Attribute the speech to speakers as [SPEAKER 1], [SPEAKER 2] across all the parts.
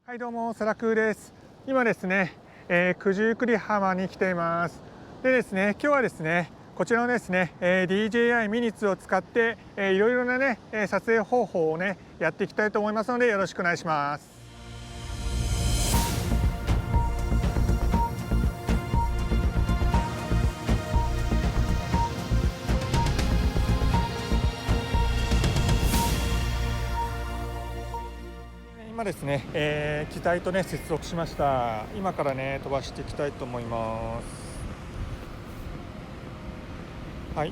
[SPEAKER 1] はい、どうも、サラクーです。今ですね、九十九里浜に来ています。でですね、今日はですね、こちらのですね、DJI ミニッツを使って、いろいろなね、撮影方法をね、やっていきたいと思いますので、よろしくお願いします。今ですね、機体とね、接続しました。今からね、飛ばしていきたいと思います。はい。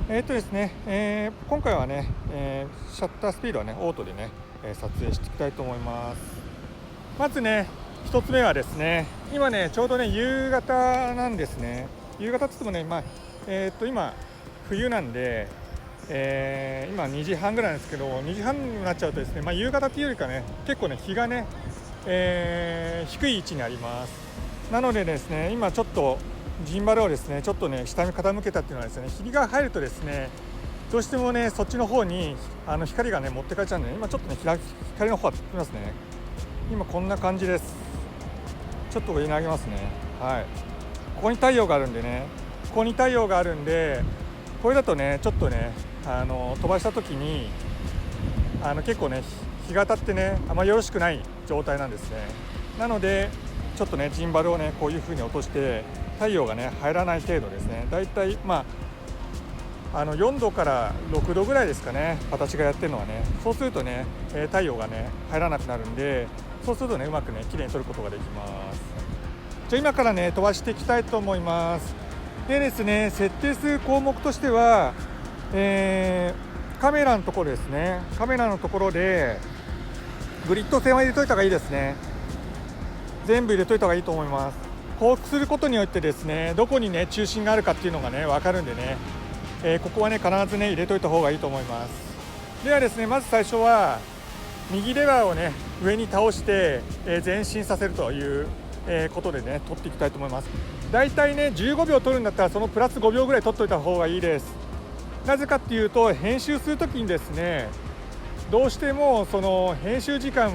[SPEAKER 1] ですね、今回はね、シャッタースピードはね、オートでね、撮影していきたいと思います。まずね、1つ目はですね、今ね、ちょうどね、夕方なんですね。夕方って言ってもね、今、冬なんで、今2時半ぐらいなんですけど、2時半になっちゃうとですね、夕方っていうよりかね、結構ね、日がね、低い位置にあります。なのでですね、今ちょっとジンバルをですね、ちょっとね、下に傾けたっていうのはですね、霧が入るとですね、どうしてもね、そっちの方に光がね、持ってかれちゃうんで、ね、今ちょっとね、光の方がつきますね。今こんな感じです。ちょっと上に上げますね。はい。ここに太陽があるんでね、ここに太陽があるんで、これだとね、ちょっとね、飛ばした時に結構ね、日が当たってね、あまりよろしくない状態なんですね。なのでちょっとね、ジンバルをね、こういう風に落として太陽がね、入らない程度ですね。だいたい4度から6度ぐらいですかね、私がやってるのはね。そうするとね、太陽がね、入らなくなるんで、そうするとね、うまくね、綺麗に撮ることができます。じゃあ今からね、飛ばしていきたいと思います。でですね、設定する項目としては、カメラのところですね。カメラのところでグリッド線は入れといた方がいいですね。全部入れといた方がいいと思います。こうすることによってですね、どこにね、中心があるかっていうのがね、分かるんでね、ここはね、必ずね、入れといた方がいいと思います。ではですね、まず最初は右レバーをね、上に倒して、前進させるという、ことでね、取っていきたいと思います。だいたいね、15秒取るんだったら、そのプラス5秒ぐらい取っといた方がいいです。なぜかっていうと、編集するときにですね、どうしてもその編集時間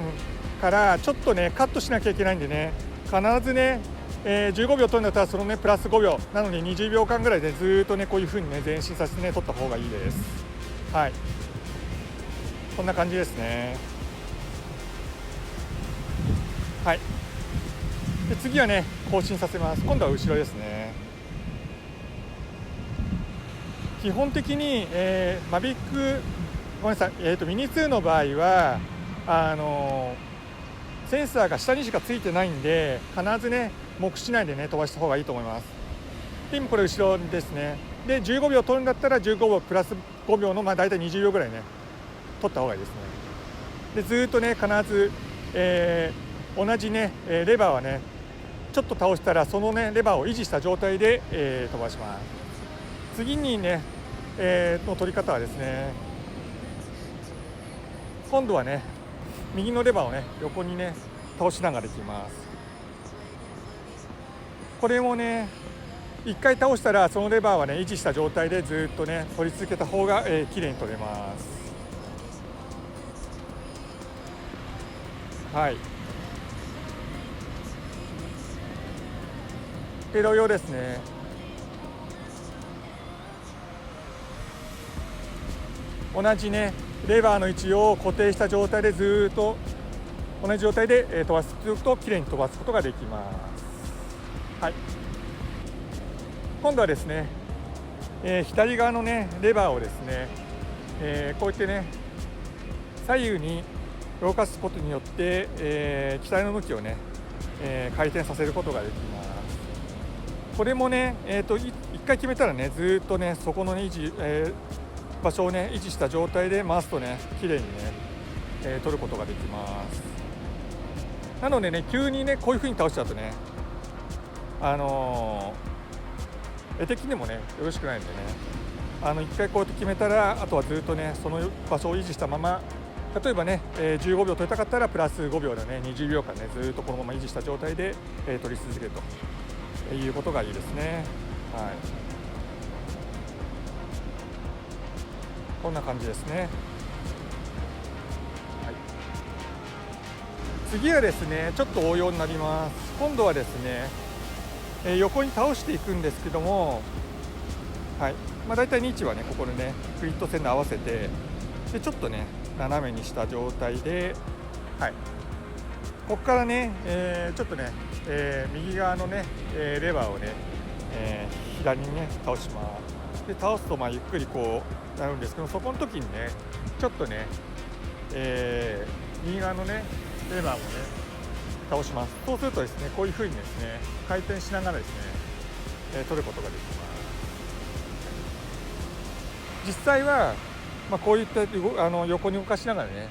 [SPEAKER 1] からちょっとね、カットしなきゃいけないんでね、必ずね、15秒取るんだったら、そのね、プラス5秒なのに20秒間ぐらいでずっとね、こういう風にね、前進させてね、取った方がいいです。はい、こんな感じですね。はい。で次はね、更新させます。今度は後ろですね。基本的に、マビックごめんなさい、ミニ2の場合はセンサーが下にしかついてないんで、必ずね、目視内でね、飛ばした方がいいと思います。で今これ後ろですね。で15秒取るんだったら15秒プラス5秒のだいたい20秒ぐらいね、取った方がいいですね。でずっとね、必ず、同じね、レバーはね、ちょっと倒したらそのね、レバーを維持した状態で、飛ばします。次にね、の取り方はですね、今度はね、右のレバーをね、横にね、倒しながらいきます。これもね、1回倒したらそのレバーはね、維持した状態でずっとね、取り続けた方が、綺麗に取れます。はい。で同様ですね。同じね、レバーの位置を固定した状態でずっと同じ状態で飛ばすときれいに飛ばすことができます。はい。今度はですね、左側のね、レバーをですね、こうやってね、左右に動かすことによって、機体の向きをね、回転させることができます。これもね、1回決めたらね、ずっとね、そこの、ね、場所をね、維持した状態で回すとね、綺麗にね、取ることができます。なのでね、急にね、こういう風に倒しちゃうとね、絵的にもね、よろしくないんでね、1回こうやって決めたら、あとはずっとね、その場所を維持したまま、例えばね、15秒取りたかったらプラス5秒でね、20秒間ね、ずっとこのまま維持した状態で、取り続けるということがいいですね。はい。こんな感じですね。はい、次はですねちょっと応用になります。今度はですね、横に倒していくんですけども、はい、だいたい位置はねここでねクリット線で合わせて、でちょっとね斜めにした状態で、はい、ここからね、ちょっとね、右側のね、レバーをね、左にね倒します。で倒すとゆっくりこうなるんですけど、そこの時にねちょっとね、右側のねレバーもね倒します。そうするとですねこういう風にですね回転しながらですね、取ることができます。実際は、こういった横に動かしながらね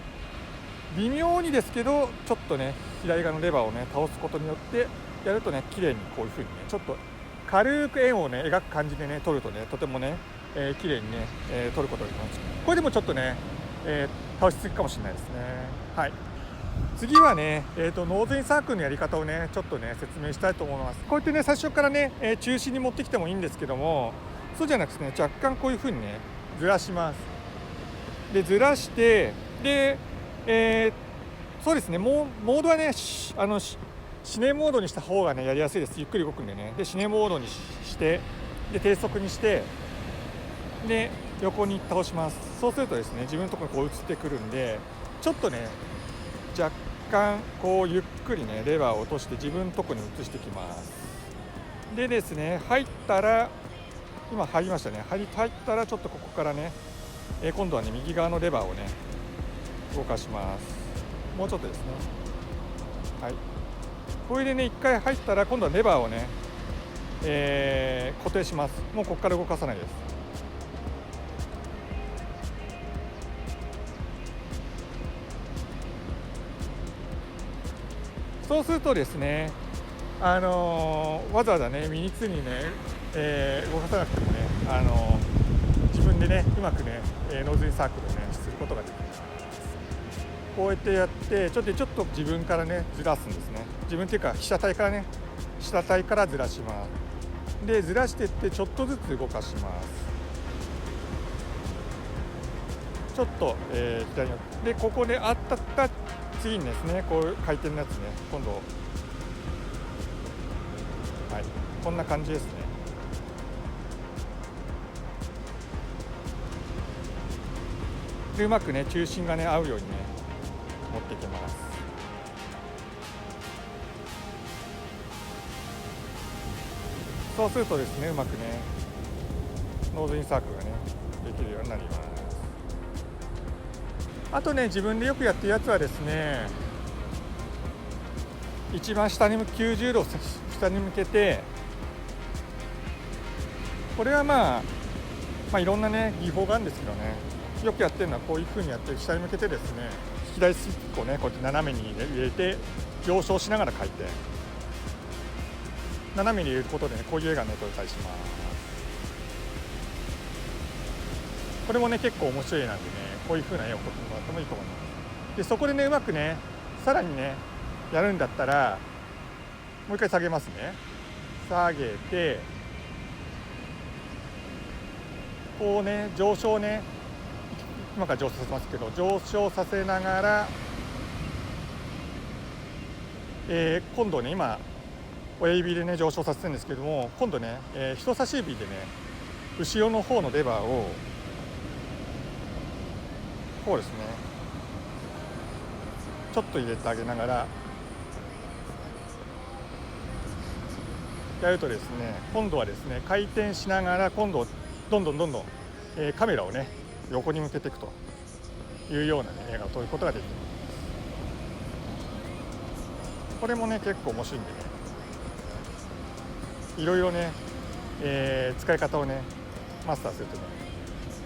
[SPEAKER 1] 微妙にですけどちょっとね左側のレバーをね倒すことによってやるとね綺麗にこういう風にねちょっと軽く円をね描く感じでね取るとねとてもね、綺麗にね、取ることができます。これでもちょっとね、倒しすぎかもしれないですね。はい、次はね、ノーズインサークルのやり方をねちょっとね説明したいと思います。こうやってね最初からね、中心に持ってきてもいいんですけども、そうじゃなくてね若干こういう風にねずらします。でずらしてで、そうですねモードはねシネモードにした方がねやりやすいです。ゆっくり動くんでね。でシネモードにしてで低速にしてで横に倒します。そうするとですね自分のところにこう移ってくるんで、ちょっとね若干こうゆっくりねレバーを落として自分のところに移してきます。でですね入ったら今入りましたね。入ったらちょっとここからね、今度はね右側のレバーをね動かします。もうちょっとですね。はい、これでね1回入ったら今度はレバーをね、固定します。もうここから動かさないです。そうするとですね、わざわざねミニツーにね、動かさなくてもね、自分でねうまくね、ノーズインサークルをねすることができます。こうやってやってちょっと自分からねずらすんですね。自分っていうか被写体からずらします。でずらしていってちょっとずつ動かします。ちょっと、左にでここで当たった次にですねこういう回転のやつね今度、はい、こんな感じですね。でうまくね中心がね合うようにね持っていきます。そうするとですねうまくねノーズインサークルがねできるようになります。あとね自分でよくやってるやつはですね、一番下に90度下に向けて、これはいろんなね技法があるんですけどね、よくやってるのはこういう風にやって下に向けてですね左スティックをねこうやって斜めに入れて上昇しながら回転、斜めに入れることでねこういう絵がね撮れたりします。これもね結構面白い絵なんでねこういう風な絵を撮ってもらってもいいと思います。でそこでねうまくねさらにねやるんだったらもう一回下げますね。下げてこうね上昇ね今から上昇させますけど上昇させながら、今度ね今親指でね上昇させてるんですけども、今度ね、人差し指でね後ろの方のレバーをこうですねちょっと入れてあげながらやるとですね今度はですね回転しながら今度どんどん、カメラをね横に向けていくというような、ね、映画を撮ることができます。これもね結構面白いんでねいろいろね、使い方をねマスターするとね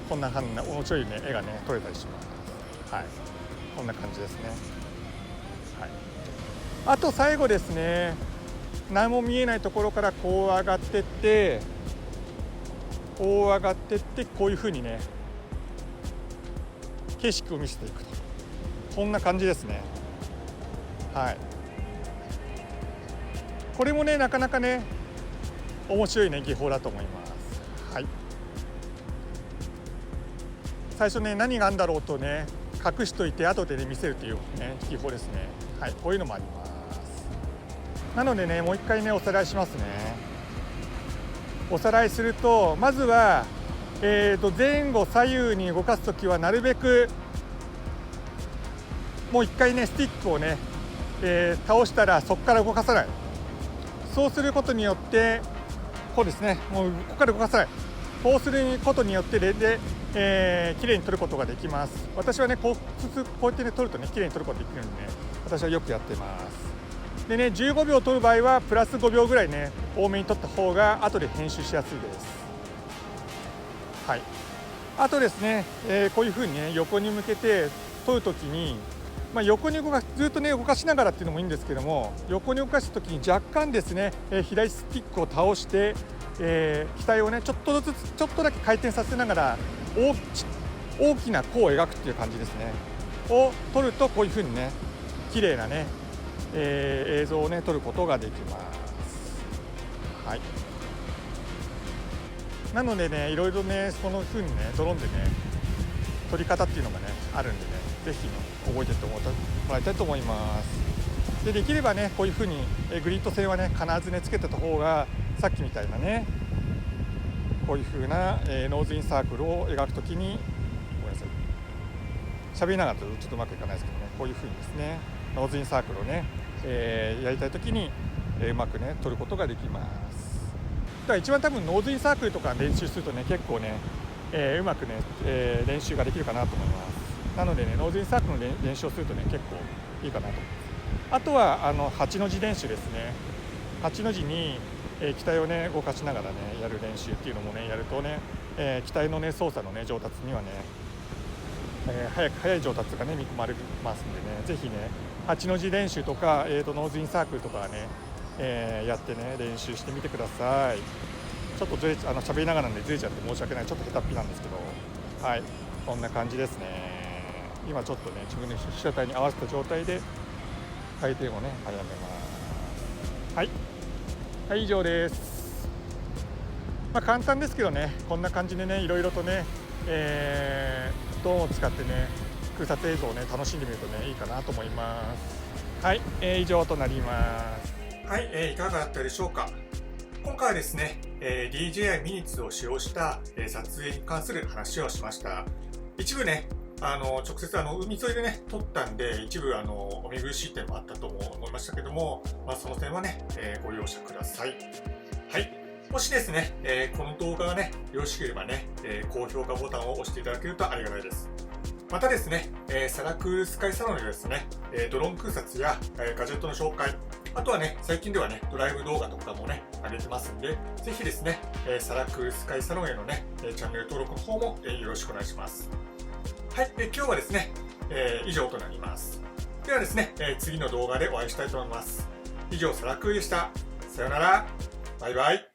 [SPEAKER 1] こんな面白い、ね、絵がね撮れたりします。はい、こんな感じですね。はい、あと最後ですね何も見えないところからこう上がってってこう上がってってこういう風にね景色を見せていくと、こんな感じですね。はい、これもねなかなかね面白いね技法だと思います。はい、最初ね何があるんだろうとね隠しといて後でね見せるというね技法ですね。はい、こういうのもあります。なのでね、もう一回ねおさらいしますね。おさらいすると、まずは、前後左右に動かすときはなるべくもう一回ねスティックをね、倒したらそこから動かさない。そうすることによってこうですね、もうここから動かさない。こうすることによって綺麗に取ることができます。私はねこうやってね取るとね綺麗に取ることができるんでね、私はよくやってます。でね、15秒取る場合はプラス5秒ぐらいね多めに取った方が後で編集しやすいです。はい。あとですね、こういう風にね横に向けて取るときに、横にずっとね動かしながらっていうのもいいんですけども、横に動かすときに若干ですね、左スティックを倒して、機体をねちょっとだけ回転させながら大きな弧を描くっていう感じですねを取ると、こういう風にね綺麗なね、映像をね撮ることができます。はい。なのでね、いろいろねこの風にねドローンでね撮り方っていうのがねあるんでね、ぜひね覚えてってもらいたいと思います。できればねこういう風にグリッド線はね必ずねつけてた方が、さっきみたいなねこういう風な、ノーズインサークルを描くときに、ごめんなさい、喋りながらとちょっとうまくいかないですけどね、こういう風にですねノーズインサークルをね、やりたいときに、うまくね取ることができます。だから一番多分ノーズインサークルとか練習するとね結構ね、うまくね、練習ができるかなと思います。なのでねノーズインサークルの練習をするとね結構いいかなと思います。あとは8の字練習ですね。8の字に、機体をね動かしながらねやる練習っていうのもねやるとね、機体のね操作のね上達にはね、早い上達がね見込まれますんでね、ぜひね8の字練習とか、ノーズインサークルとかね、やってね練習してみてください。ちょっと喋りながらなんでずれちゃって申し訳ない、ちょっと下手っぴなんですけど、はい、こんな感じですね。今ちょっとね自分の被写体に合わせた状態で回転をね早めます。はい、はい、以上です。簡単ですけどね、こんな感じでねいろいろとね、ドローンを使ってね空撮映像をね楽しんでみるとねいいかなと思います。はい、以上となります。はい、いかがだったでしょうか。今回はですね、DJI ミニッツを使用した、撮影に関する話をしました。一部ね直接海沿いでね撮ったんで、一部お見苦しい点もあったと思いましたけども、その点はね、ご容赦ください。はい。もしですね、この動画がねよろしければね、高評価ボタンを押していただけるとありがたいです。またですね、サラクールスカイサロンでですね、ドローン空撮や、ガジェットの紹介、あとはね、最近ではね、ドライブ動画とかもね、上げてますんで、ぜひですね、サラクールスカイサロンへのね、チャンネル登録の方も、よろしくお願いします。はい、今日はですね、以上となります。ではですね、次の動画でお会いしたいと思います。以上、サラクールでした。さようなら。バイバイ。